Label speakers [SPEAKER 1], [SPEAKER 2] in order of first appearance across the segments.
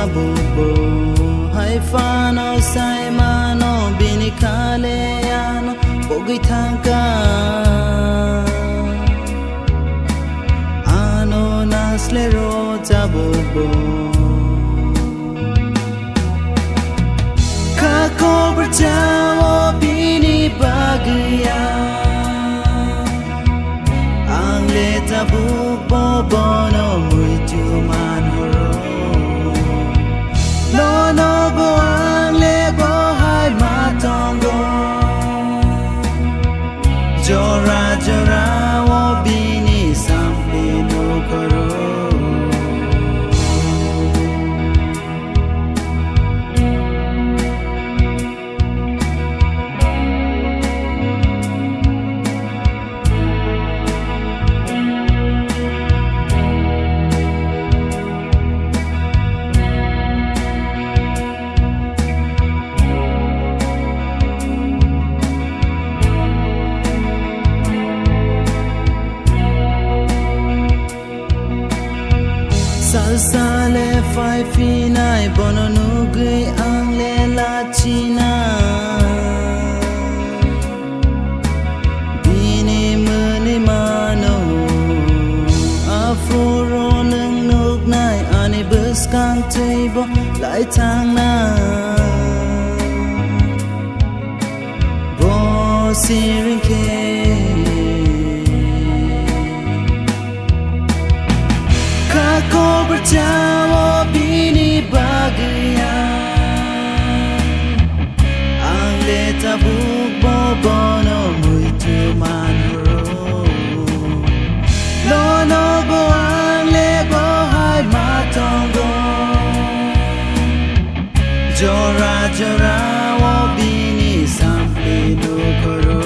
[SPEAKER 1] tabubo hai fano sai mano bini kale ano bogi thangka ano nasle ro tabubo kako berjawa bini bagia angle tabubo bono muitu manhoro no bo angle bo hai matongo jora jora wo bini sampe no karo Sale fai finai bono nugui angle la china bini mani mano afuro nung nuk nai ani bus kang table lai tang na bo sirin ke kako berjawa bini bagia angle tabuk bobono muitu manhoro lono bo angle bo hai matongo jora jora wo bini sample do koro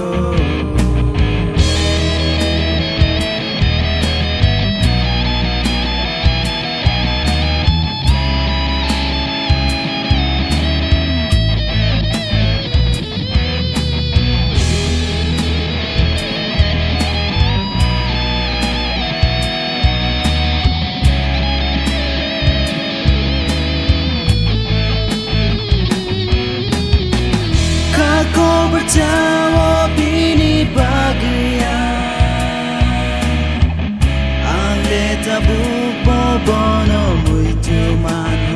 [SPEAKER 1] kako berjawa bini bagia angle tabuk bobono muitu man